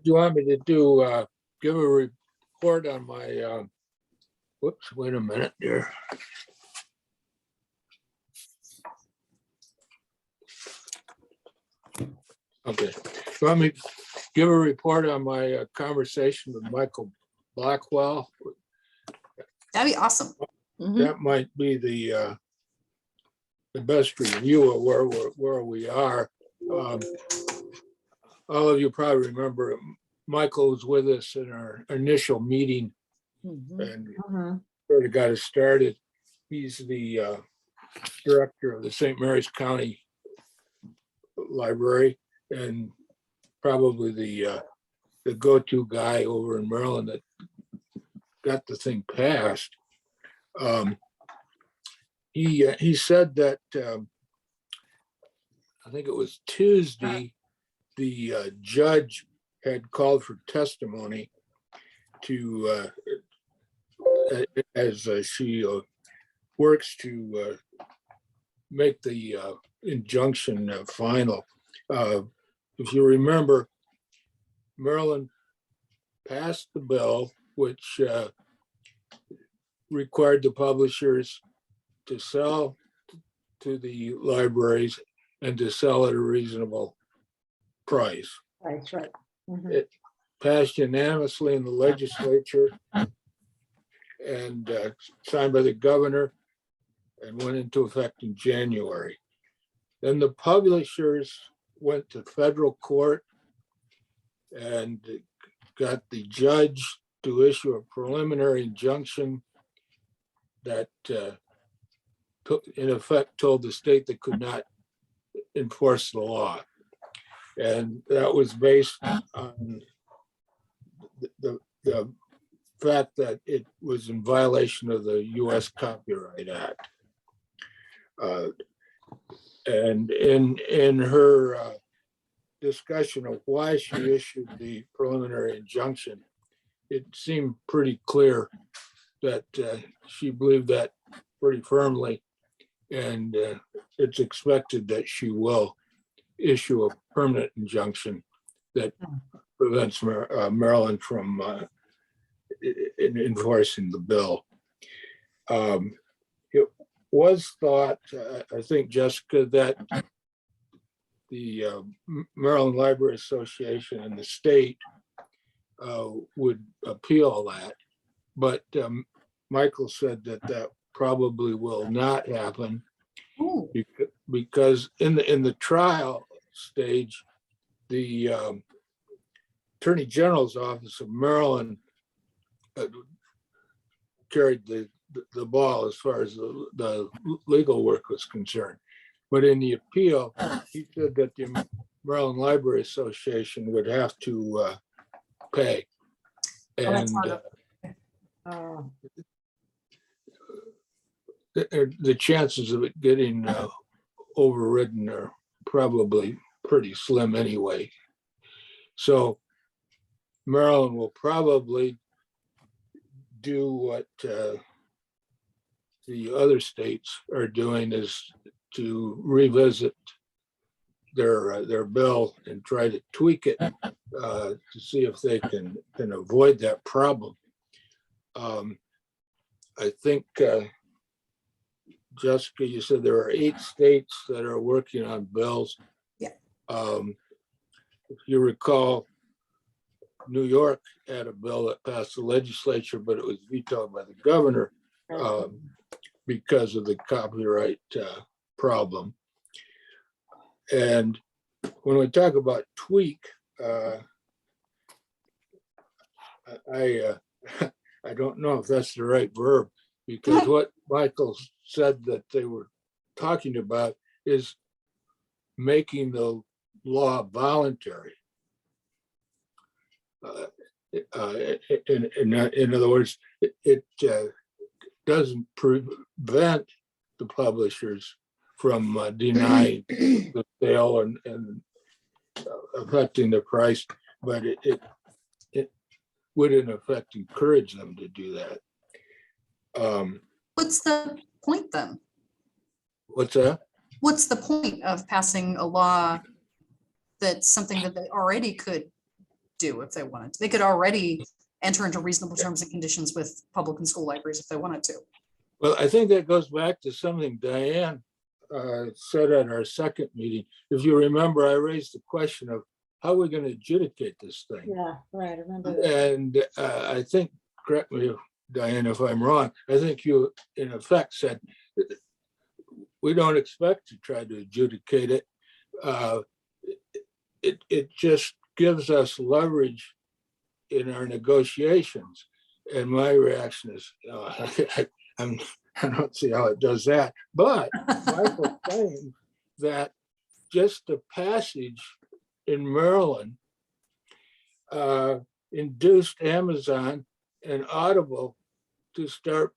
you want me to do? Give a report on my, whoops, wait a minute here. Okay, you want me to give a report on my conversation with Michael Blackwell? That'd be awesome. That might be the best review of where we are. All of you probably remember Michael was with us in our initial meeting and sort of got us started. He's the director of the St. Mary's County Library and probably the go-to guy over in Maryland that got the thing passed. He said that I think it was Tuesday, the judge had called for testimony to as she works to make the injunction final. If you remember, Maryland passed the bill which required the publishers to sell to the libraries and to sell at a reasonable price. That's right. It passed unanimously in the legislature and signed by the governor and went into effect in January. Then the publishers went to federal court and got the judge to issue a preliminary injunction that in effect told the state they could not enforce the law. And that was based on the fact that it was in violation of the US Copyright Act. And in her discussion of why she issued the preliminary injunction, it seemed pretty clear that she believed that pretty firmly, and it's expected that she will issue a permanent injunction that prevents Maryland from enforcing the bill. It was thought, I think, Jessica, that the Maryland Library Association and the state would appeal that, but Michael said that that probably will not happen because in the trial stage, the Attorney General's Office of Maryland carried the ball as far as the legal work was concerned. But in the appeal, he said that the Maryland Library Association would have to pay. And the chances of it getting overridden are probably pretty slim anyway. So Maryland will probably do what the other states are doing, is to revisit their bill and try to tweak it to see if they can avoid that problem. I think, Jessica, you said there are 8 states that are working on bills. Yeah. If you recall, New York had a bill that passed the legislature, but it was vetoed by the governor because of the copyright problem. And when we talk about tweak, I don't know if that's the right verb, because what Michael said that they were talking about is making the law voluntary. In other words, it doesn't prevent the publishers from denying the sale and affecting the price, but it would in effect encourage them to do that. What's the point then? What's that? What's the point of passing a law that's something that they already could do if they wanted to. They could already enter into reasonable terms and conditions with public and school libraries if they wanted to. Well, I think that goes back to something Diane said at our second meeting. If you remember, I raised the question of how we're going to adjudicate this thing. Yeah, right, I remember that. And I think, correct me, Diane, if I'm wrong, I think you in effect said, we don't expect to try to adjudicate it. It just gives us leverage in our negotiations. And my reaction is, I don't see how it does that. But Michael claimed that just the passage in Maryland induced Amazon and Audible to start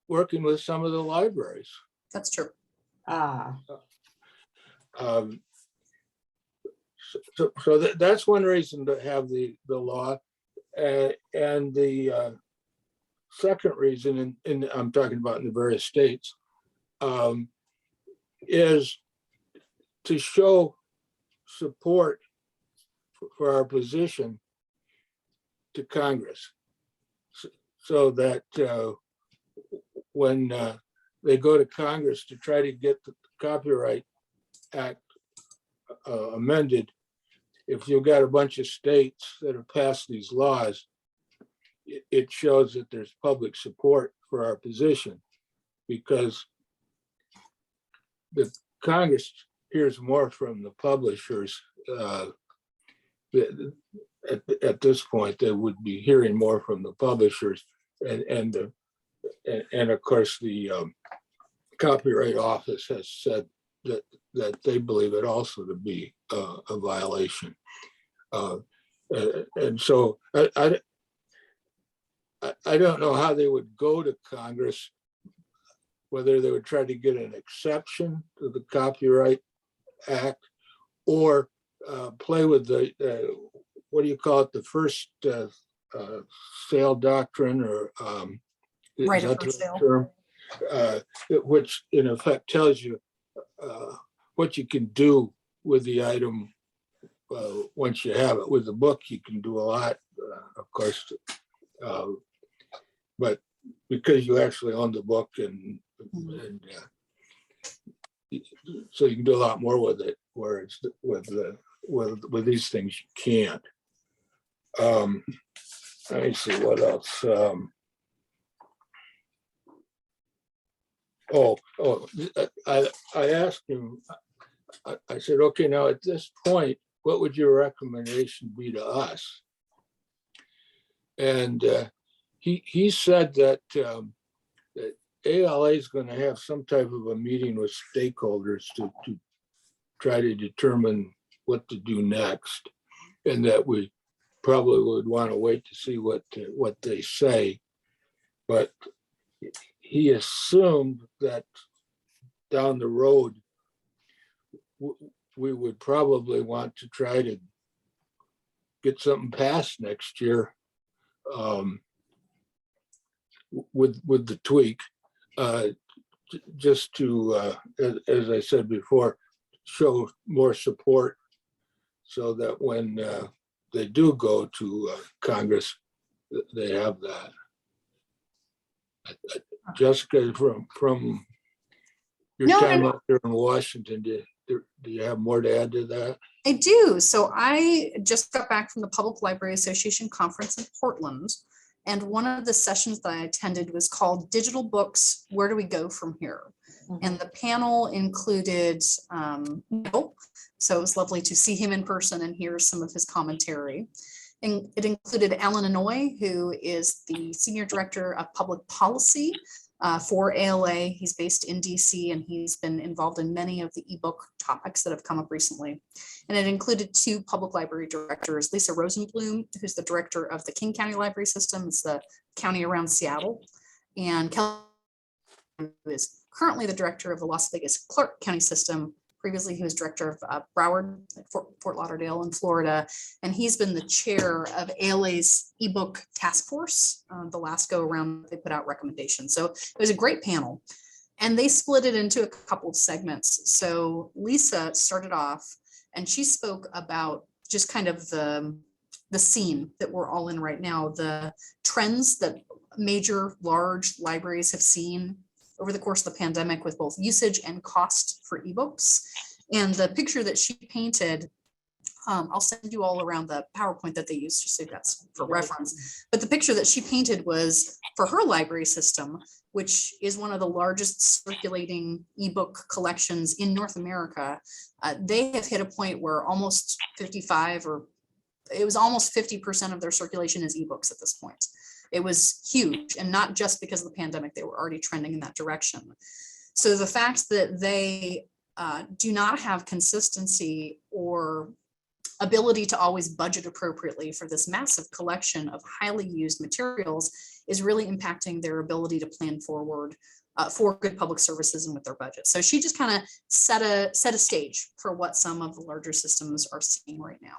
working with some of the libraries. That's true. Ah, So that's one reason to have the law. And the second reason, and I'm talking about in the various states, is to show support for our position to Congress, so that when they go to Congress to try to get the Copyright Act amended, if you've got a bunch of states that have passed these laws, it shows that there's public support for our position, because the Congress hears more from the publishers. At this point, they would be hearing more from the publishers, and of course the Copyright Office has said that they believe it also to be a violation. And so I don't know how they would go to Congress, whether they would try to get an exception to the Copyright Act, or play with the, what do you call it, the first sale doctrine, or Right is of that first the sale. term? Which in effect tells you what you can do with the item once you have it. With the book, you can do a lot, of course, but because you actually own the book, and so you can do a lot more with it, where it's with these things you can't. Let me see what else. I asked him, I said, okay, now at this point, what would your recommendation be to us? And he said that that ALA is going to have some type of a meeting with stakeholders to try to determine what to do next, and that we probably would want to wait to see what they say. But he assumed that down the road, we would probably want to try to get something passed next year, with the tweak, just to, as I said before, show more support, so that when they do go to Congress, they have that. Jessica, from your No, time up there in Washington, do you have more to add to that? I do. So I just got back from the Public Library Association conference in Portland. And one of the sessions that I attended was called Digital Books, Where Do We Go From Here? And the panel included Michael. So it was lovely to see him in person and hear some of his commentary. And it included Alan Inouye, who is the Senior Director of Public Policy for ALA. He's based in DC, and he's been involved in many of the eBook topics that have come up recently. And it included two public library directors, Lisa Rosenblum, who's the director of the King County Library System, it's the county around Seattle, and Kelly, who is currently the director of the Las Vegas Clark County System. Previously, he was director of Broward, Fort Lauderdale in Florida, and he's been the chair of ALA's eBook task force. The last go around, they put out recommendations. So it was a great panel, and they split it into a couple of segments. So Lisa started off, and she spoke about just kind of the the scene that we're all in right now, the trends that major large libraries have seen over the course of the pandemic with both usage and cost for ebooks. And the picture that she painted, I'll send you all around the PowerPoint that they used, just so that's for reference. But the picture that she painted was for her library system, which is one of the largest circulating ebook collections in North America. They have hit a point where almost 55 or it was almost 50% of their circulation is ebooks at this point. It was huge, and not just because of the pandemic, they were already trending in that direction. So the fact that they do not have consistency or ability to always budget appropriately for this massive collection of highly used materials is really impacting their ability to plan forward for good public services and with their budget. So she just kind of set a stage for what some of the larger systems are seeing right now.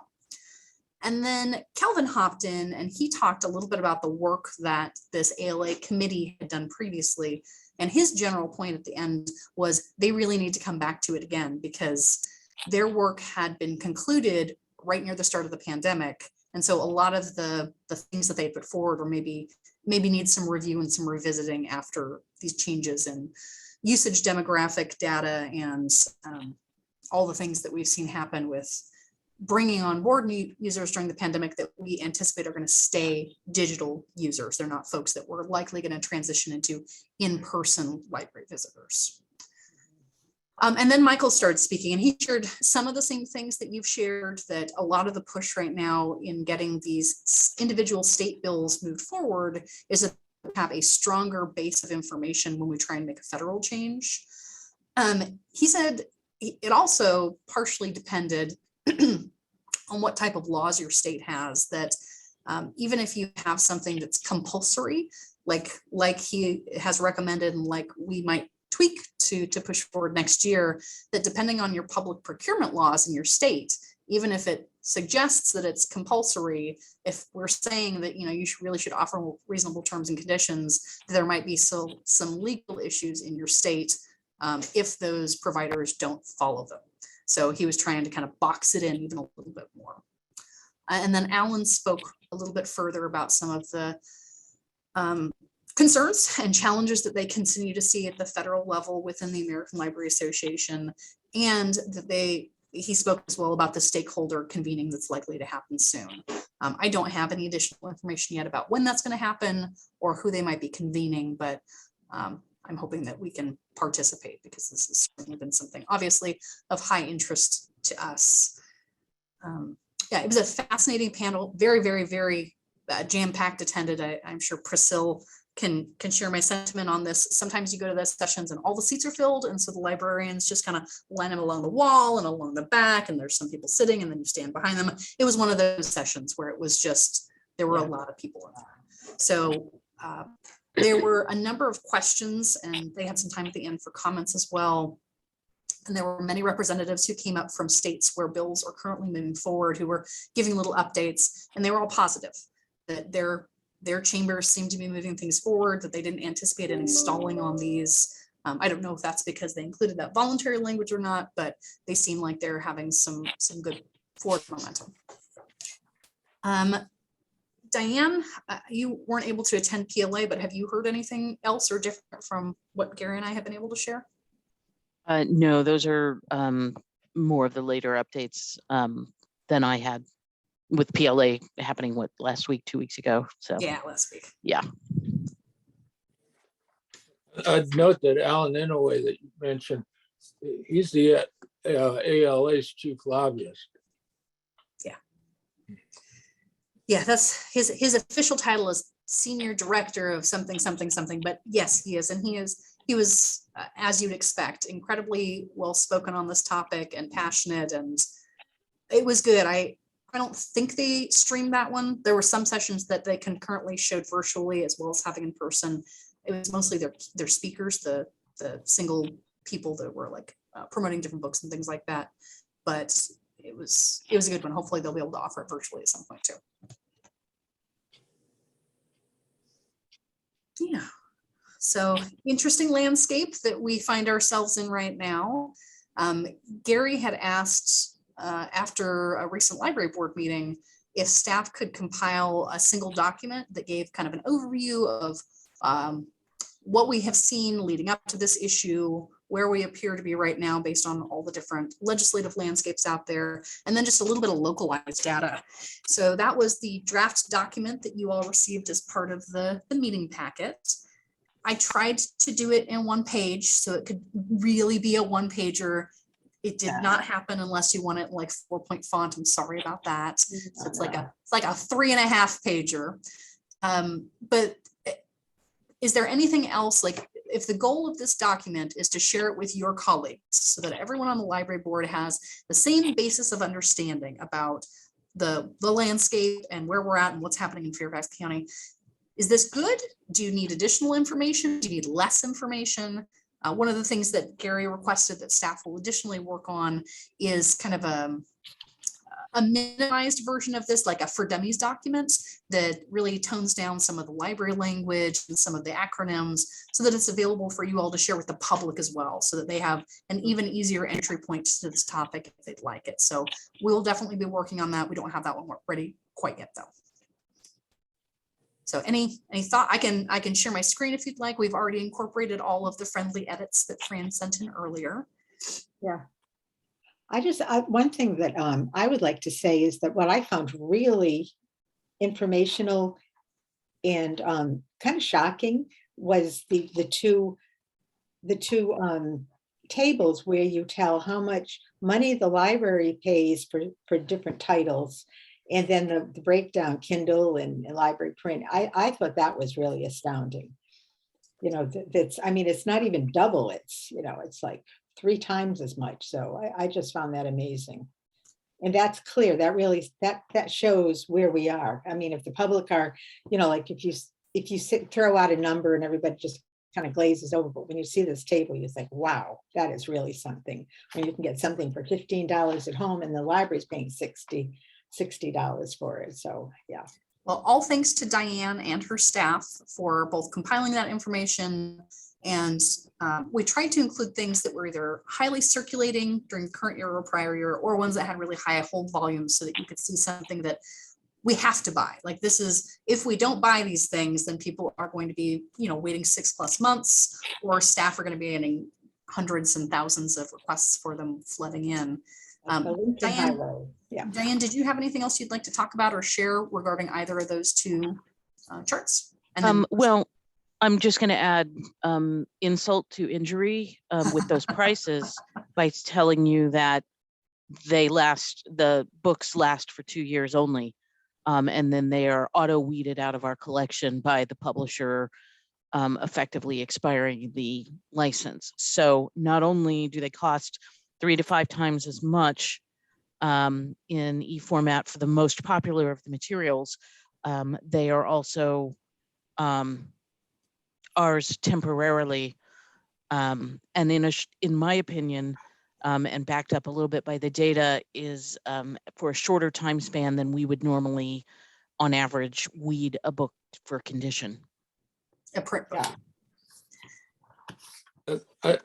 And then Kelvin hopped in and he talked a little bit about the work that this ALA committee had done previously. And his general point at the end was they really need to come back to it again because their work had been concluded right near the start of the pandemic. And so a lot of the things that they put forward or maybe need some review and some revisiting after these changes in usage demographic data and all the things that we've seen happen with bringing on board new users during the pandemic that we anticipate are going to stay digital users. They're not folks that we're likely going to transition into in-person library visitors. And then Michael started speaking and he shared some of the same things that you've shared, that a lot of the push right now in getting these individual state bills moved forward is to have a stronger base of information when we try and make a federal change. He said it also partially depended on what type of laws your state has, that even if you have something that's compulsory, like he has recommended and like we might tweak to push forward next year, that depending on your public procurement laws in your state, even if it suggests that it's compulsory, if we're saying that you really should offer reasonable terms and conditions, there might be some legal issues in your state if those providers don't follow them. So he was trying to kind of box it in even a little bit more. And then Alan spoke a little bit further about some of the concerns and challenges that they continue to see at the federal level within the American Library Association, and that he spoke as well about the stakeholder convening that's likely to happen soon. I don't have any additional information yet about when that's going to happen or who they might be convening, but I'm hoping that we can participate because this has certainly been something obviously of high interest to us. Yeah, it was a fascinating panel, very, very, very jam-packed attended. I'm sure Priscilla can share my sentiment on this. Sometimes you go to those sessions and all the seats are filled, and so the librarians just kind of line them along the wall and along the back, and there's some people sitting and then you stand behind them. It was one of those sessions where it was just, there were a lot of people in there. So there were a number of questions and they had some time at the end for comments as well. And there were many representatives who came up from states where bills are currently moving forward who were giving little updates, and they were all positive that their chambers seemed to be moving things forward, that they didn't anticipate any stalling on these. I don't know if that's because they included that voluntary language or not, but they seem like they're having some good forward momentum. Diane, you weren't able to attend PLA, but have you heard anything else or different from what Gary and I have been able to share? No, those are more of the later updates than I had with PLA happening last week, 2 weeks ago. So Yeah, last week. Yeah. I'd note that Alan Inouye that you mentioned, he's the ALA's chief lobbyist. Yeah, that's his official title is senior director of something, but yes, he is. And he was, as you'd expect, incredibly well-spoken on this topic and passionate, and it was good. I don't think they streamed that one. There were some sessions that they concurrently showed virtually as well as having in person. It was mostly their speakers, the single people that were like promoting different books and things like that. But it was a good one. Hopefully they'll be able to offer it virtually at some point too. Yeah. So interesting landscape that we find ourselves in right now. Gary had asked after a recent library board meeting if staff could compile a single document that gave kind of an overview of what we have seen leading up to this issue, where we appear to be right now based on all the different legislative landscapes out there, and then just a little bit of localized data. So that was the draft document that you all received as part of the meeting packet. I tried to do it in one page so it could really be a one pager. It did not happen unless you want it like 4-point font. I'm sorry about that. So it's like a 3.5 pager. But is there anything else, like if the goal of this document is to share it with your colleagues so that everyone on the library board has the same basis of understanding about the landscape and where we're at and what's happening in Fairfax County, is this good? Do you need additional information? Do you need less information? One of the things that Gary requested that staff will additionally work on is kind of a minimized version of this, like a for dummies document that really tones down some of the library language and some of the acronyms so that it's available for you all to share with the public as well, so that they have an even easier entry point to this topic if they'd like it. So we'll definitely be working on that. We don't have that one ready quite yet though. So any thought? I can share my screen if you'd like. We've already incorporated all of the friendly edits that Fran sent in earlier. Yeah. One thing that I would like to say is that what I found really informational and kind of shocking was the two tables where you tell how much money the library pays for different titles, and then the breakdown, Kindle and library print. I thought that was really astounding. You know, I mean, it's not even double. It's, you know, it's like 3 times as much. So I just found that amazing. And that's clear. That really, that shows where we are. I mean, if the public are, you know, like if you throw out a number and everybody just kind of glazes over, but when you see this table, you think, wow, that is really something. When you can get something for $15 at home and the library's paying $60 for it. So yeah. Well, all thanks to Diane and her staff for both compiling that information, and we tried to include things that were either highly circulating during the current year or prior year, or ones that had really high hold volumes so that you could see something that we have to buy. Like this is, if we don't buy these things, then people are going to be, you know, waiting 6+ months, or staff are going to be getting hundreds and thousands of requests for them flooding in. Diane, yeah. Diane, did you have anything else you'd like to talk about or share regarding either of those two charts? And then well, I'm just going to add insult to injury with those prices by telling you that the books last for 2 years only. And then they are auto weeded out of our collection by the publisher, effectively expiring the license. So not only do they cost 3 to 5 times as much in e-format for the most popular of the materials, they are also ours temporarily, and in my opinion, and backed up a little bit by the data, is for a shorter time span than we would normally, on average, weed a book for condition. a print book. Yeah.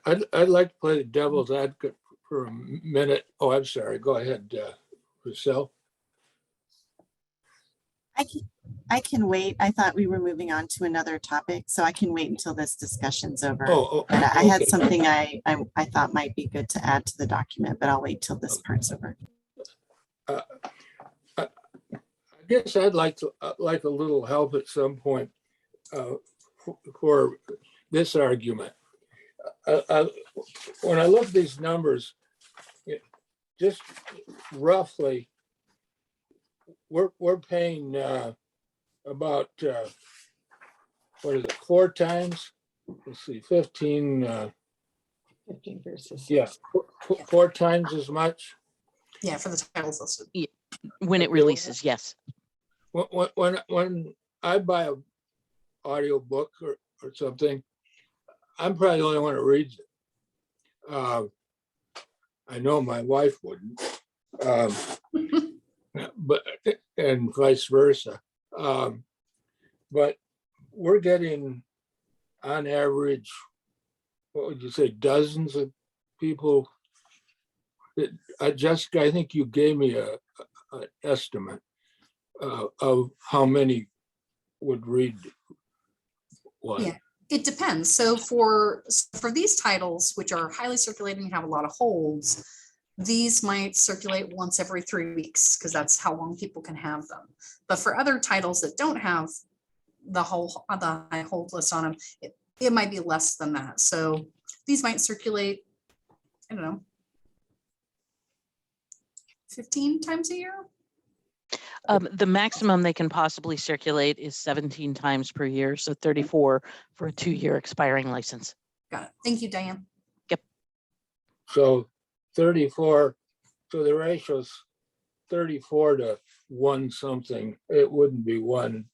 I'd like to play the devil's advocate for a minute. Oh, I'm sorry. Go ahead, Rochelle. I can wait. I thought we were moving on to another topic, so I can wait until this discussion's over. Oh, But I had okay. something I thought might be good to add to the document, but I'll wait till this part's over. I guess I'd like a little help at some point for this argument. When I look at these numbers, just roughly, we're paying about what is it, 4 times? Let's see, 15. 15 versus. Yeah, 4 times as much. Yeah, for the titles listed. When it releases, yes. When I buy an audio book or something, I'm probably the only one who reads it. I know my wife wouldn't, but and vice versa. But we're getting, on average, what would you say, dozens of people. Jessica, I think you gave me an estimate. of how many would read one. Yeah. It depends. So for these titles, which are highly circulating and have a lot of holds, these might circulate once every 3 weeks because that's how long people can have them. But for other titles that don't have the high hold list on them, it might be less than that. So these might circulate, I don't know, 15 times a year. The maximum they can possibly circulate is 17 times per year, so 34 for a 2-year expiring license. Got it. Thank you, Diane. So 34, so the ratio's 34 to 1 something. It wouldn't be 1.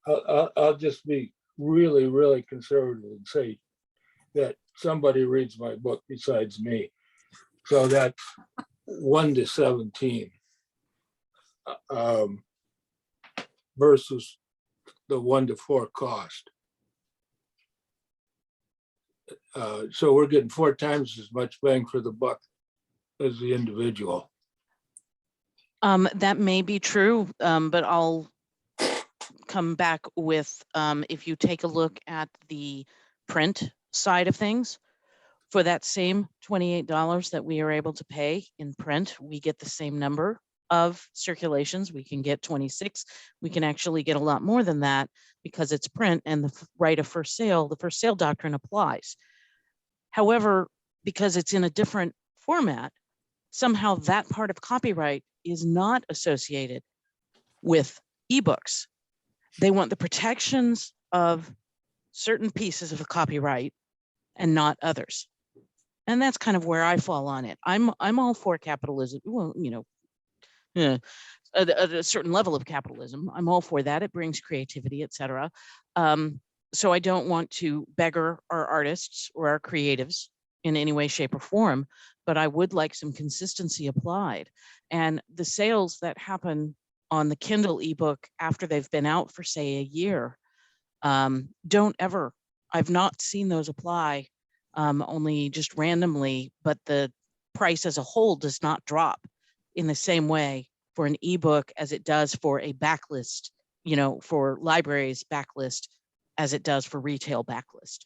I'll just be really, really conservative and say that somebody reads my book besides me. So that's 1 to 17 versus the 1 to 4 cost. So we're getting 4 times as much bang for the buck as the individual. That may be true, but I'll come back with, if you take a look at the print side of things, for that same $28 that we are able to pay in print, we get the same number of circulations. We can get 26. We can actually get a lot more than that because it's print and the right of first sale, the first sale doctrine applies. However, because it's in a different format, somehow that part of copyright is not associated with ebooks. They want the protections of certain pieces of copyright and not others. And that's kind of where I fall on it. I'm all for capitalism. Well, you know, at a certain level of capitalism, I'm all for that. It brings creativity, etc. So I don't want to beggar our artists or our creatives in any way, shape, or form, but I would like some consistency applied. And the sales that happen on the Kindle ebook after they've been out for, say, a year, don't ever, I've not seen those apply, only just randomly, but the price as a whole does not drop in the same way for an ebook as it does for a backlist, you know, for libraries backlist as it does for retail backlist.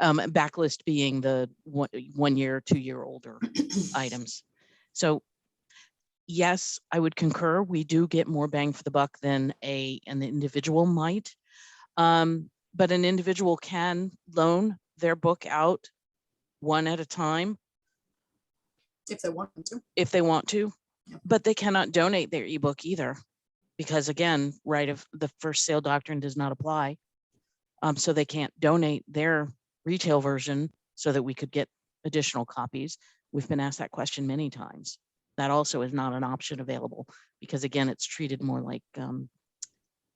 Backlist being the 1 year, 2 year older items. So yes, I would concur. We do get more bang for the buck than an individual might. But an individual can loan their book out one at a time If they want to. if they want to, Yep. but they cannot donate their ebook either, because again, right of the first sale doctrine does not apply. So they can't donate their retail version so that we could get additional copies. We've been asked that question many times. That also is not an option available because again, it's treated more like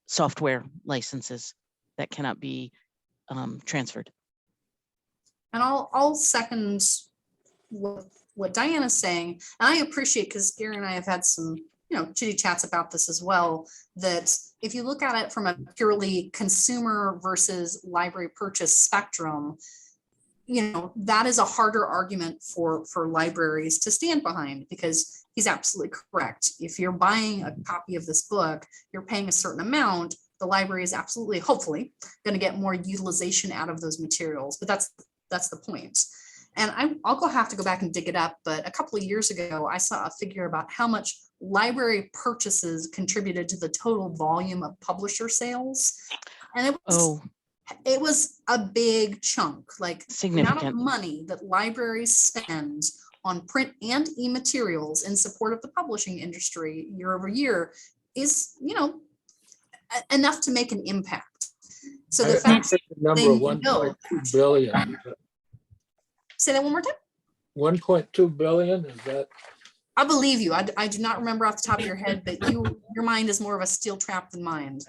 software licenses that cannot be transferred. And I'll second what Diana's saying. And I appreciate, because Gary and I have had some, chitty chats about this as well, that if you look at it from a purely consumer versus library purchase spectrum, that is a harder argument for libraries to stand behind, because he's absolutely correct. If you're buying a copy of this book, you're paying a certain amount. The library is absolutely, hopefully, going to get more utilization out of those materials. But that's the point. And I'll have to go back and dig it up. But a couple of years ago, I saw a figure about how much library purchases contributed to the total volume of publisher sales. And it was a big chunk, like the amount of money that libraries spend on print and e-materials in support of the publishing industry year over year is, enough to make an impact. So the fact that the number of 1.2 billion. Say that one more time. 1.2 billion, is that? I believe you. I do not remember off the top of your head, but your mind is more of a steel trap than mine.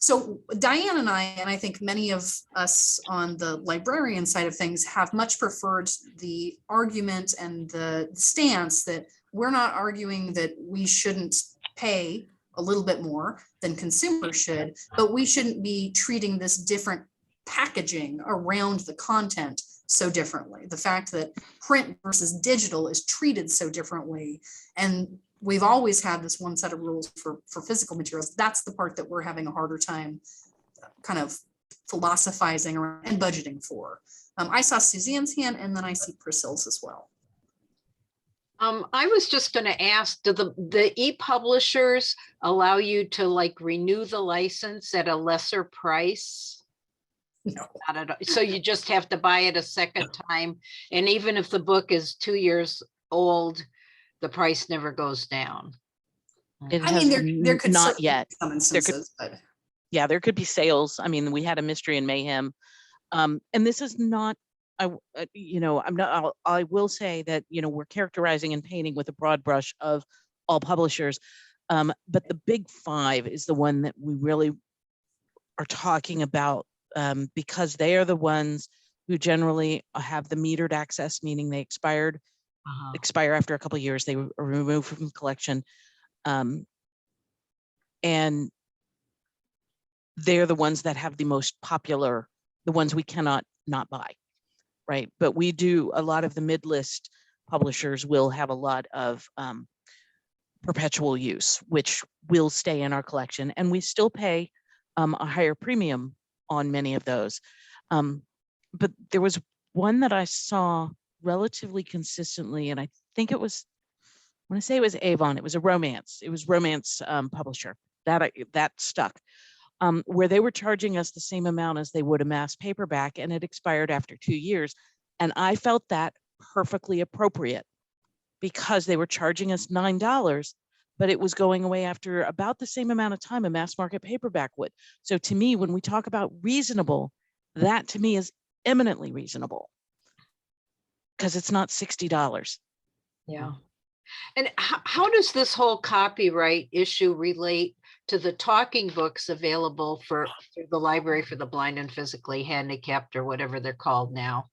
So Diane and I think many of us on the librarian side of things have much preferred the argument and the stance that we're not arguing that we shouldn't pay a little bit more than consumers should, but we shouldn't be treating this different packaging around the content so differently. The fact that print versus digital is treated so differently, and we've always had this one set of rules for physical materials. That's the part that we're having a harder time kind of philosophizing around and budgeting for. I saw Suzanne's hand and then I see Priscilla's as well. I was just going to ask, do the e-publishers allow you to like renew the license at a lesser price? No. Not at all. So you just have to buy it a second time. And even if the book is 2 years old, the price never goes down. It I has mean, there could not certainly yet. be some instances, but Yeah, there could be sales. I mean, we had a Mystery and Mayhem. And this is not, I will say that, we're characterizing and painting with a broad brush of all publishers. But the big five is the one that we really are talking about, because they are the ones who generally have the metered access, meaning they expire after a couple of years, they were removed from the collection. And they're the ones that have the most popular, the ones we cannot not buy, right? But we do, a lot of the mid-list publishers will have a lot of perpetual use, which will stay in our collection, and we still pay a higher premium on many of those. But there was one that I saw relatively consistently, and I think it was, I want to say it was Avon. It was a romance. It was romance publisher that stuck. Where they were charging us the same amount as they would a mass paperback, and it expired after 2 years. And I felt that perfectly appropriate because they were charging us $9, but it was going away after about the same amount of time a mass market paperback would. So to me, when we talk about reasonable, that to me is eminently reasonable because it's not $60. Yeah. And how does this whole copyright issue relate to the talking books available for the library for the blind and physically handicapped, or whatever they're called now?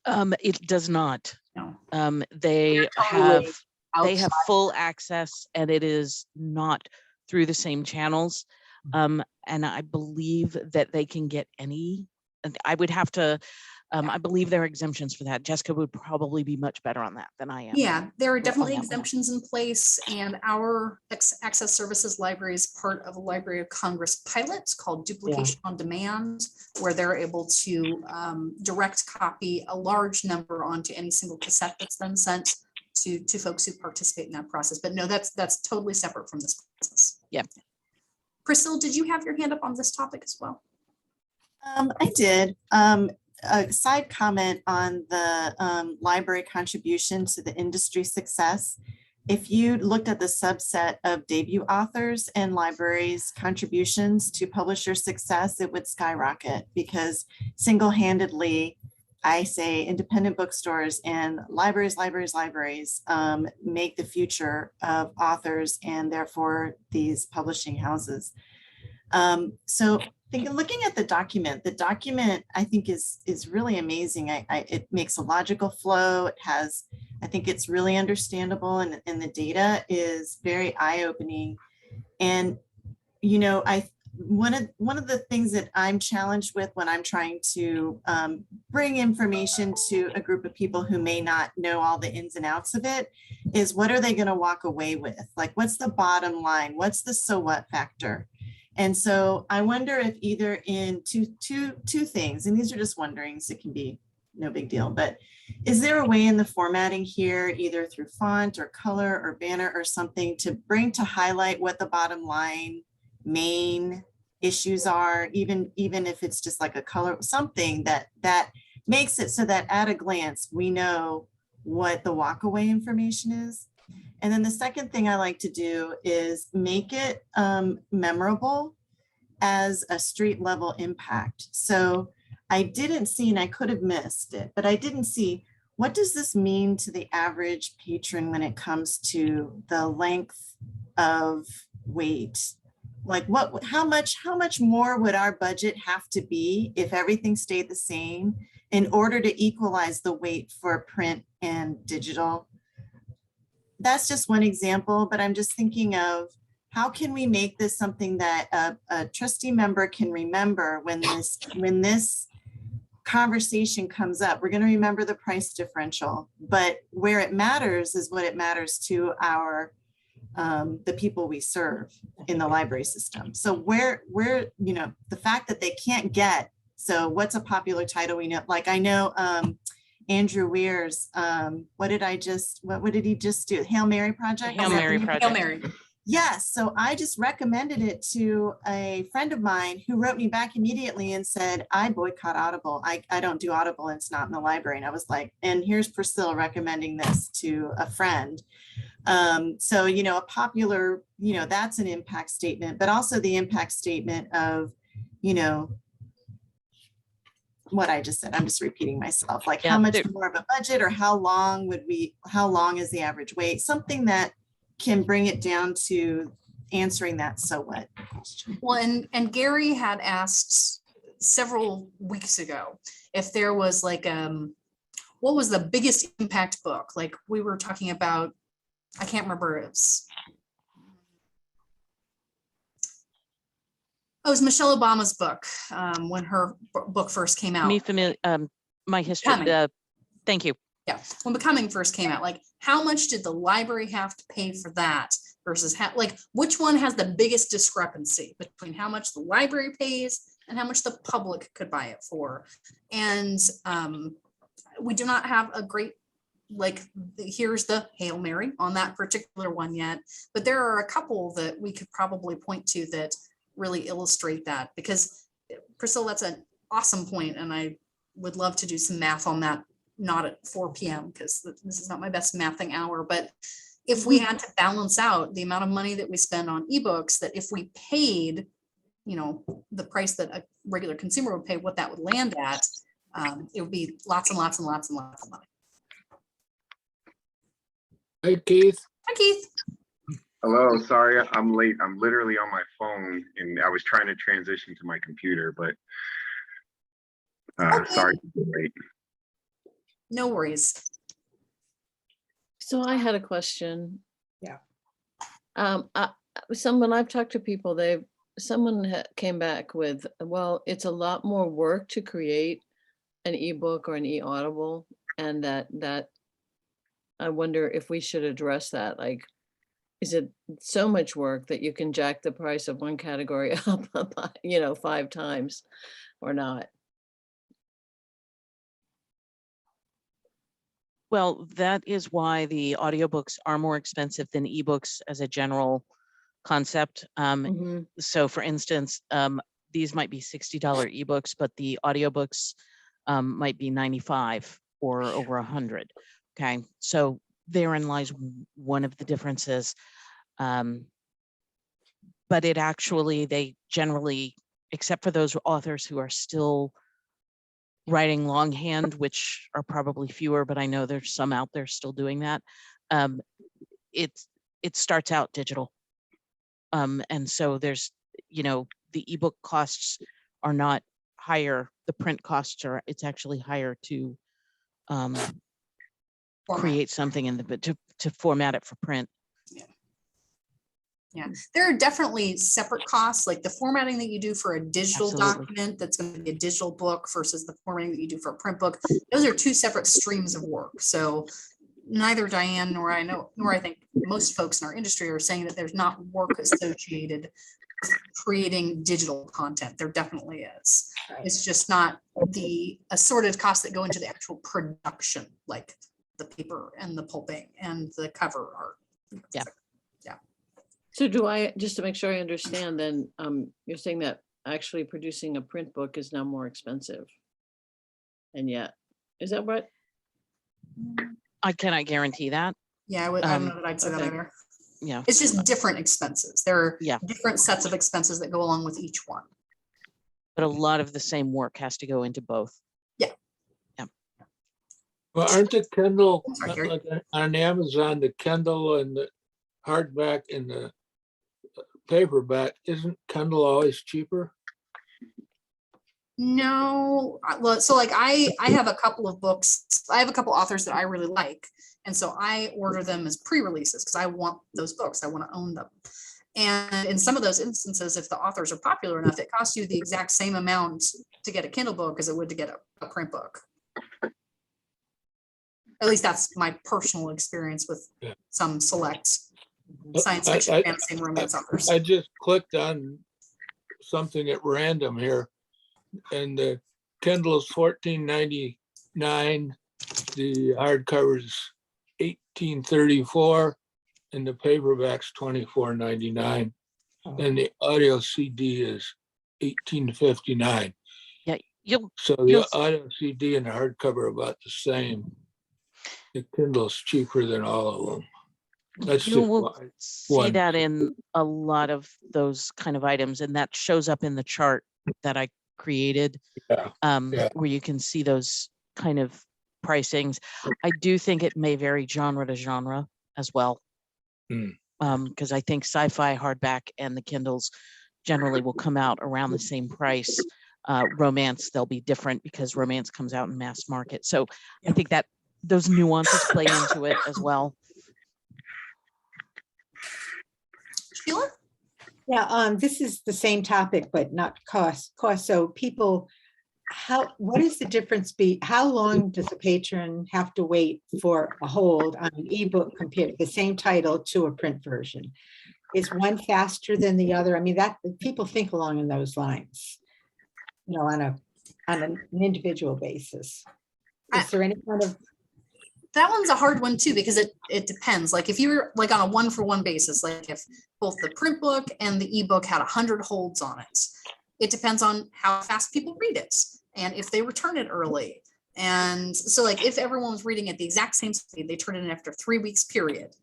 It does not. no. They Totally have outside. full access, and it is not through the same channels. And I believe that they can get any, and I would have to, I believe there are exemptions for that. Jessica would probably be much better on that than I am. Yeah, there are We'll definitely find that one out. exemptions in place, and our access services library is part of a Library of Congress pilot called Duplication on Demand, where they're able to direct copy a large number onto any single cassette that's then sent to folks who participate in that process. But no, that's totally separate from this process. Yeah. Priscilla, did you have your hand up on this topic as well? I did. A side comment on the library contribution to the industry success. If you looked at the subset of debut authors and libraries' contributions to publisher success, it would skyrocket, because single-handedly, I say independent bookstores and libraries make the future of authors and therefore these publishing houses. So looking at the document I think is really amazing. It makes a logical flow. I think it's really understandable, and the data is very eye-opening. And one of the things that I'm challenged with when I'm trying to bring information to a group of people who may not know all the ins and outs of it is, what are they going to walk away with? Like, what's the bottom line? What's the so what factor? And so I wonder if either in two things, and these are just wonderings, it can be no big deal, but is there a way in the formatting here, either through font or color or banner or something, to highlight what the bottom line main issues are, even if it's just like a color, something that makes it so that at a glance we know what the walkaway information is? And then the second thing I like to do is make it memorable as a street level impact. So I didn't see, and I could have missed it, but I didn't see, what does this mean to the average patron when it comes to the length of wait? Like how much more would our budget have to be if everything stayed the same in order to equalize the wait for print and digital? That's just one example, but I'm just thinking of, how can we make this something that a trustee member can remember when this conversation comes up, we're going to remember the price differential, but where it matters is what it matters to our the people we serve in the library system. So where, you know, the fact that they can't get, so what's a popular title we know, like I know Andrew Weir's, what did he just do? Hail Mary Project? Hail Is that the Mary name? Project. Hail Mary. Yes, so I just recommended it to a friend of mine who wrote me back immediately and said, I boycott Audible. I don't do Audible and it's not in the library. And I was like, and here's Priscilla recommending this to a friend. So, you know, a popular, you know, that's an impact statement, but also the impact statement of, you know, what I just said. I'm just repeating myself, like Yeah, how much more of a budget, or how long is the average wait? Something that can bring it down to answering that so what question. Well, and Gary had asked several weeks ago if there was like, what was the biggest impact book? Like we were talking about, I can't remember. It was Michelle Obama's book when her book first came out. Me familiar, my history, Becoming. thank you. Yeah, when Becoming first came out, like how much did the library have to pay for that versus like which one has the biggest discrepancy between how much the library pays and how much the public could buy it for? And we do not have a great, like, here's the Hail Mary on that particular one yet, but there are a couple that we could probably point to that really illustrate that, because Priscilla, that's an awesome point, and I would love to do some math on that, not at 4 p.m. because this is not my best mathing hour, but if we had to balance out the amount of money that we spend on ebooks, that if we paid, you know, the price that a regular consumer would pay, what that would land at, it would be lots and lots and lots and lots of money. Hey, Keith. Hi, Keith. Hello, sorry, I'm late. I'm literally on my phone and I was trying to transition to my computer, but Okay. sorry to be late. No worries. So I had a question. Yeah. Someone I've talked to people, someone came back with, well, it's a lot more work to create an ebook or an e-audible, and that I wonder if we should address that. Like, is it so much work that you can jack the price of one category up, you know, 5 times or not? Well, that is why the audiobooks are more expensive than ebooks as a general concept. Mhm. So for instance, these might be $60 ebooks, but the audiobooks might be 95 or over 100. Okay, so therein lies one of the differences. But it actually, they generally, except for those authors who are still writing longhand, which are probably fewer, but I know there's some out there still doing that. It starts out digital. And so there's, you know, the ebook costs are not higher. The print costs are, it's actually higher to create something in the, to format it for print. Yeah, there are definitely separate costs, like the formatting that you do for a digital Absolutely. document that's going to be a digital book versus the formatting that you do for a print book. Those are 2 separate streams of work. So neither Diane nor I know, nor I think most folks in our industry are saying that there's not work associated with creating digital content. There definitely is. Right. It's just not the assorted costs that go into the actual production, like the paper and the pulping and the cover art. Yeah. So do I, just to make sure I understand, then you're saying that actually producing a print book is now more expensive? And yet, is that what? I cannot guarantee that. Yeah, I don't know that I'd say that okay. either. Yeah. It's just different expenses. There are Yeah. different sets of expenses that go along with each one. But a lot of the same work has to go into both. Well, aren't the Kindle, I'm sorry, Gary. like on Amazon, the Kindle and the hardback and the paperback, isn't Kindle always cheaper? No, well, so like I have a couple of books. I have a couple authors that I really like. And so I order them as pre-releases because I want those books. I want to own them. And in some of those instances, if the authors are popular enough, it costs you the exact same amount to get a Kindle book as it would to get a print book. At least that's my personal experience with Yeah. some select Mhm. science fiction, fantasy, and romance authors. I just clicked on something at random here, and the Kindle is $14.99. The hardcover is $18.34, and the paperback's $24.99, and the audio CD is $18.59. Yeah, you'll So You'll the s- audio CD and the hardcover are about the same. The Kindle's cheaper than all of them. That's you just will one. see that in a lot of those kind of items, and that shows up in the chart that I created, Yeah, yeah. where you can see those kind of pricings. I do think it may vary genre to genre as well. Hmm. Because I think sci-fi hardback and the Kindles generally will come out around the same price. Romance, they'll be different because romance comes out in mass market. So I think that those nuances play into it as well. Sheila? Yeah, this is the same topic, but not cost. So people, what is the difference how long does a patron have to wait for a hold on an ebook compared to the same title to a print version? Is one faster than the other? I mean, that people think along in those lines, on an individual basis. Is there any kind of That one's a hard one too, because it depends. Like if you're like on a 1-for-1 basis, like if both the print book and the ebook had 100 holds on it, it depends on how fast people read it and if they return it early. And so like if everyone was reading at the exact same speed, they turn it in after 3 weeks period.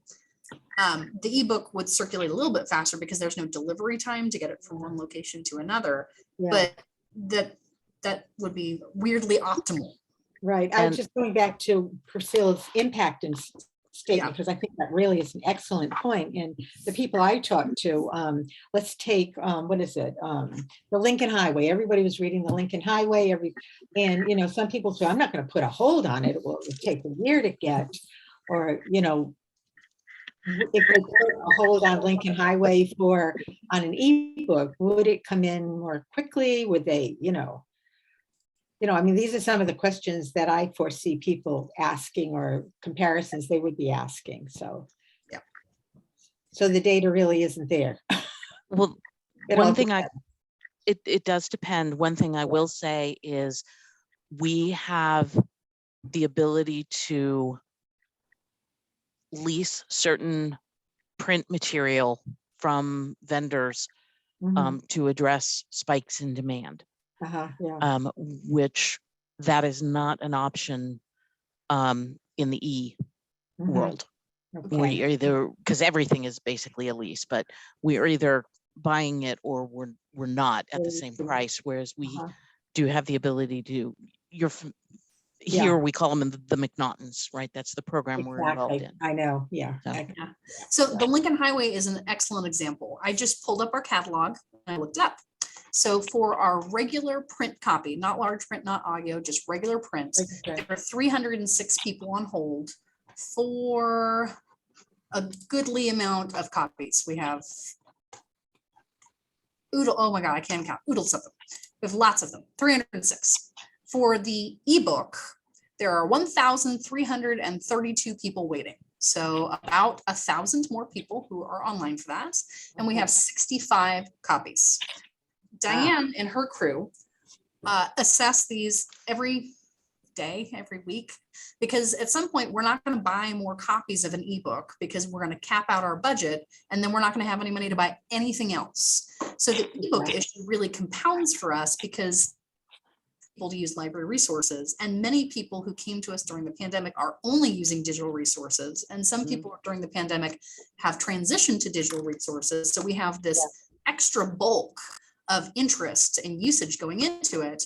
The ebook would circulate a little bit faster because there's no delivery time to get it from one location to another, Yeah. but that would be weirdly optimal. Right. I was And- just going back to Priscilla's impact and statement, Yeah. because I think that really is an excellent point. And the people I talked to, let's take, what is it? The Lincoln Highway. Everybody was reading the Lincoln Highway. And some people say, I'm not going to put a hold on it. Well, it would take a year to get, or, if they put a hold on Lincoln Highway on an ebook, would it come in more quickly? Would they, I mean, these are some of the questions that I foresee people asking, or comparisons they would be asking. So, Yeah. So the data really isn't there. Well, It all one thing depends. it does depend. One thing I will say is we have the ability to lease certain print material from vendors Mhm. to address spikes in demand, Yeah. which that is not an option in the Mhm. world. Okay. We either, because everything is basically a lease, but we are either buying it or we're not at the same Leasing. price, whereas we Uh-huh. do have the ability to, Yeah. here we call them the McNaughtons, right? That's the program we're involved Exactly. in. I know. Yeah. So. Yeah. So the Lincoln Highway is an excellent example. I just pulled up our catalog and I looked up. So for our regular print copy, not large print, not audio, just regular print, there are 306 people on hold for a goodly amount of copies. We have oh my God, I can't count, oodles of them. We have lots of them, 306. For the ebook, there are 1,332 people waiting. So about 1,000 more people who are online for that. And we have 65 copies. Diane and her crew assess these every day, every week, because at some point we're not going to buy more copies of an ebook because we're going to cap out our budget, and then we're not going to have any money to buy anything else. So the ebook issue really compounds for us because people to use library resources, and many people who came to us during the pandemic are only using digital resources, and some people during the pandemic have transitioned to digital resources. So we have this extra bulk of interest and usage going into it.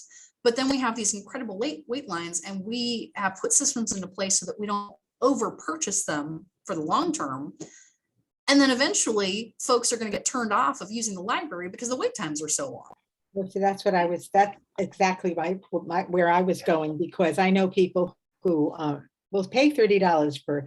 But then we have these incredible wait lines, and we have put systems into place so that we don't over purchase them for the long term. And then eventually folks are going to get turned off of using the library because the wait times are so long. Well, so that's exactly where I was going, because I know people who will pay $30 for,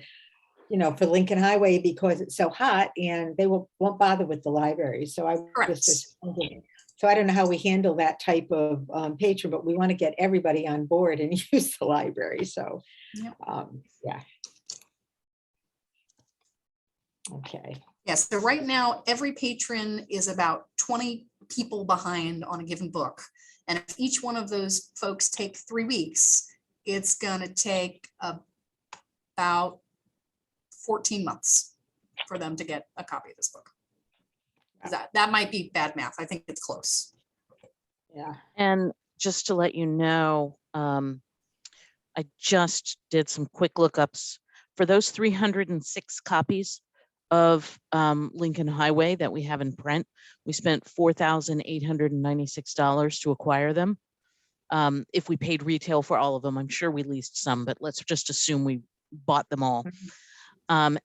for Lincoln Highway because it's so hot and they won't bother with the library. So I Correct. was just thinking, so I don't know how we handle that type of patron, but we want to get everybody on board and use the library. So, Yep. yeah. Okay. Yes, so right now, every patron is about 20 people behind on a given book. And if each one of those folks take 3 weeks, it's gonna take about 14 months for them to get a copy of this book. That might be bad math. I think it's close. Yeah. And just to let you know, I just did some quick lookups for those 306 copies of Lincoln Highway that we have in print. We spent $4,896 to acquire them. If we paid retail for all of them, I'm sure we leased some, but let's just assume we bought them all. And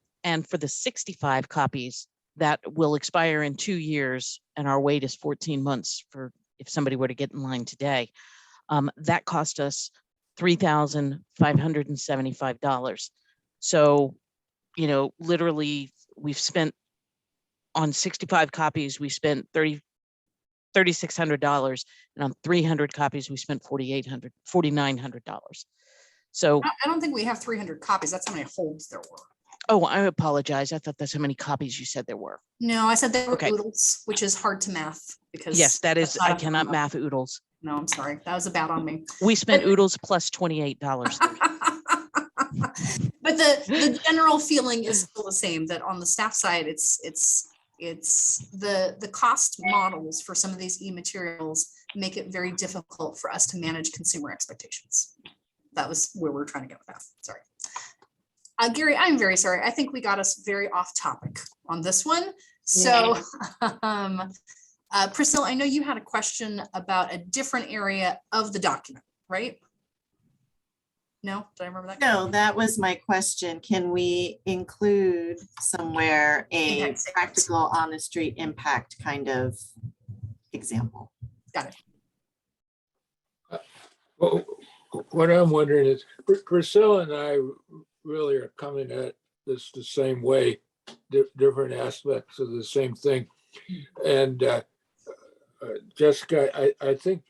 for the 65 copies that will expire in 2 years, and our wait is 14 months for if somebody were to get in line today, that cost us $3,575. So, literally we've spent on 65 copies, we spent $3,600, and on 300 copies, we spent $4,900. So, I don't think we have 300 copies. That's how many holds there were. oh, I apologize. I thought that's how many copies you said there were. No, I said they were Okay. oodles, which is hard to math because. Yes, that is, that's not I a cannot number. math oodles. No, I'm sorry. That was a bad on me. We spent But- oodles plus $28. But the general feeling is still the same, that on the staff side, it's the cost models for some of these e-materials make it very difficult for us to manage consumer expectations. That was where we're trying to get with that. Sorry. Gary, I'm very sorry. I think we got us very off topic on this one. So Priscilla, I know you had a question about a different area of the document, right? No, did I remember that? No, that was my question. Can we include somewhere a Impact statement. practical on the street impact kind of example? Got it. Well, what I'm wondering is Priscilla and I really are coming at this the same way, different aspects of the same thing. And Jessica, I think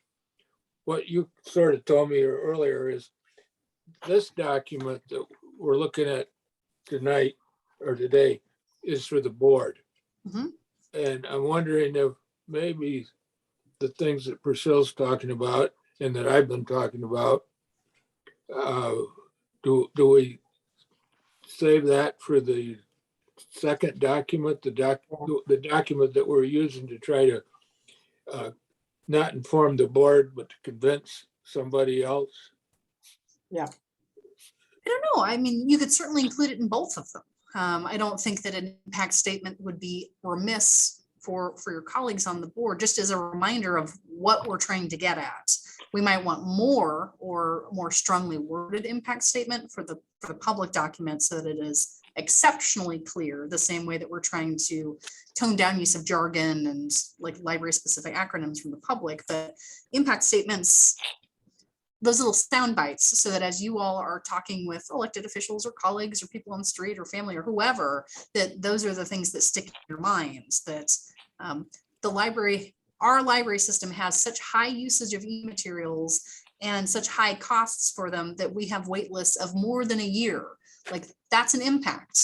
what you sort of told me earlier is this document that we're looking at tonight or today is for the board. Mhm. And I'm wondering if maybe the things that Priscilla's talking about and that I've been talking about, do we save that for the second document, the document that we're using to try to not inform the board, but to convince somebody else? I don't know. I mean, you could certainly include it in both of them. I don't think that an impact statement would be remiss for your colleagues on the board, just as a reminder of what we're trying to get at. We might want more or more strongly worded impact statement for the public document so that it is exceptionally clear, the same way that we're trying to tone down use of jargon and like library specific acronyms from the public. But impact statements, those little sound bites, so that as you all are talking with elected officials or colleagues or people on the street or family or whoever, that those are the things that stick in your minds, that the library, our library system has such high usage of e-materials and such high costs for them that we have wait lists of more than a year. Like that's an impact.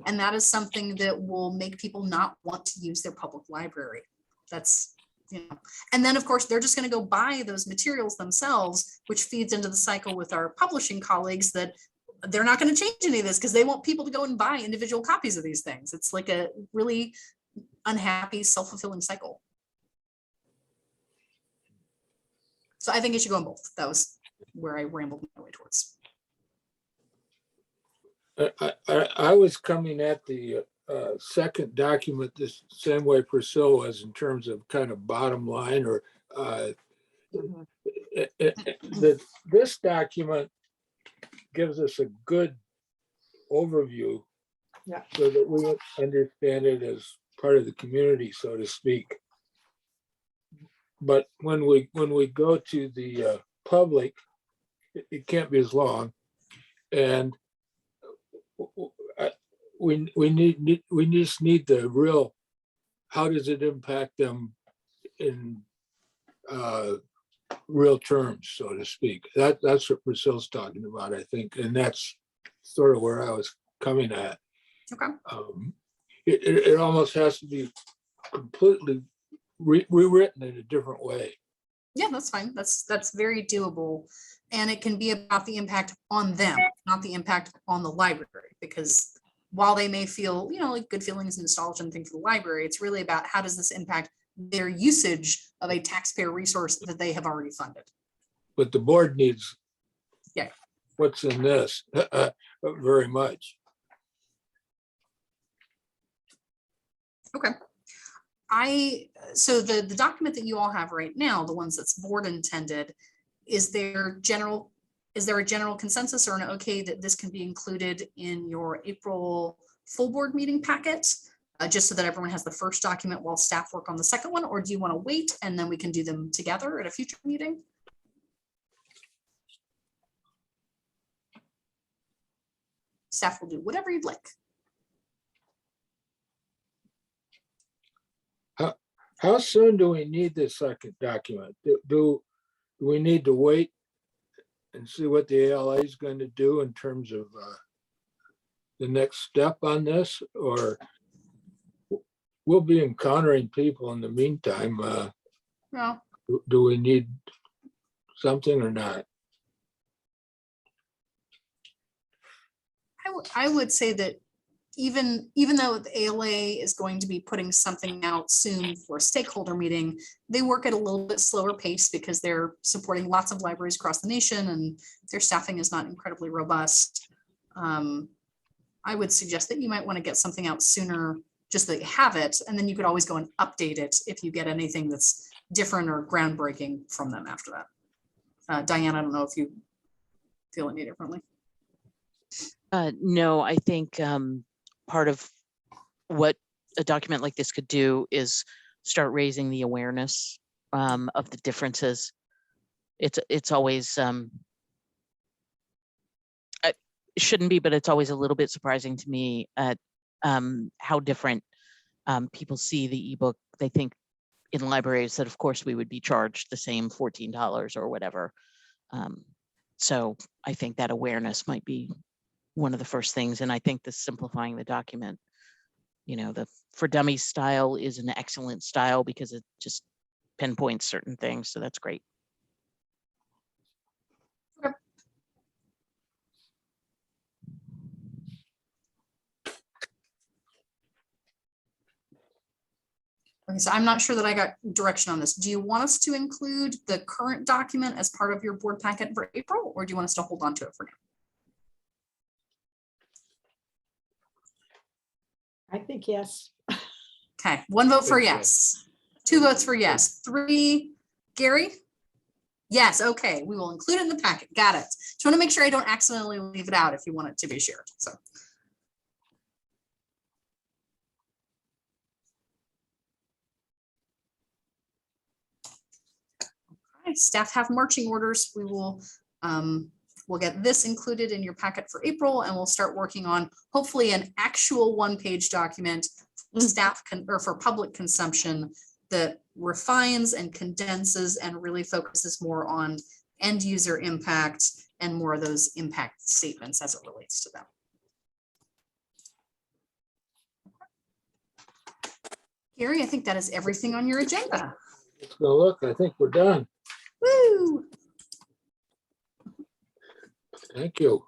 And that is something that will make people not want to use their public library. That's, and then of course, they're just going to go buy those materials themselves, which feeds into the cycle with our publishing colleagues that they're not going to change any of this because they want people to go and buy individual copies of these things. It's like a really unhappy, self-fulfilling cycle. So I think it should go in both. That was where I rambled my way towards. I was coming at the second document the same way Priscilla was in terms of kind of bottom line or this document gives us a good overview so that we understand it as part of the community, so to speak. But when we go to the public, it can't be as long. And we just need the real, how does it impact them in real terms, so to speak. That's what Priscilla's talking about, I think, and that's sort of where I was coming at. Okay. It almost has to be completely rewritten in a different way. Yeah, that's fine. That's very doable. And it can be about the impact on them, not the impact on the library, because while they may feel, like good feelings and nostalgia and things for the library, it's really about how does this impact their usage of a taxpayer resource that they have already funded. But the board needs Yeah. what's in this very much. Okay. So the document that you all have right now, the ones that's board intended, is there a general consensus or an okay that this can be included in your April full board meeting packet? Just so that everyone has the first document while staff work on the second one, or do you want to wait and then we can do them together at a future meeting? Staff will do whatever you'd like. How soon do we need this second document? Do we need to wait and see what the ALA is going to do in terms of the next step on this, or we'll be encountering people in the meantime? No. Do we need something or not? I would say that even though the ALA is going to be putting something out soon for a stakeholder meeting, they work at a little bit slower pace because they're supporting lots of libraries across the nation and their staffing is not incredibly robust. I would suggest that you might want to get something out sooner, just that you have it, and then you could always go and update it if you get anything that's different or groundbreaking from them after that. Diane, I don't know if you feel any differently. No, I think part of what a document like this could do is start raising the awareness of the differences. It's always it shouldn't be, but it's always a little bit surprising to me at how different people see the ebook. They think in libraries that of course we would be charged the same $14 or whatever. So I think that awareness might be one of the first things. And I think the simplifying the document, the for dummies style is an excellent style because it just pinpoints certain things. So that's great. Okay, so I'm not sure that I got direction on this. Do you want us to include the current document as part of your board packet for April, or do you want us to hold on to it for now? I think yes. Okay, 1 vote for Think yes, 2 votes for yes, 3, Gary? Yes, okay, we will include it in the packet. Got it. Just want to make sure I don't accidentally leave it out if you want it to be shared. So. Okay, staff have marching orders. We will we'll get this included in your packet for April, and we'll start working on hopefully an actual 1-page document staff or for public consumption that refines and condenses and really focuses more on end user impact and more of those impact statements as it relates to them. Gary, I think that is everything on your agenda. Let's go look. I think we're done. Woo! Thank you.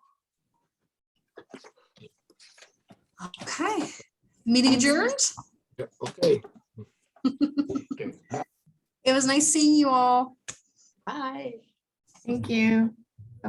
Okay, meeting adjourned. Yep, okay. It was nice seeing you all. Bye. Thank you.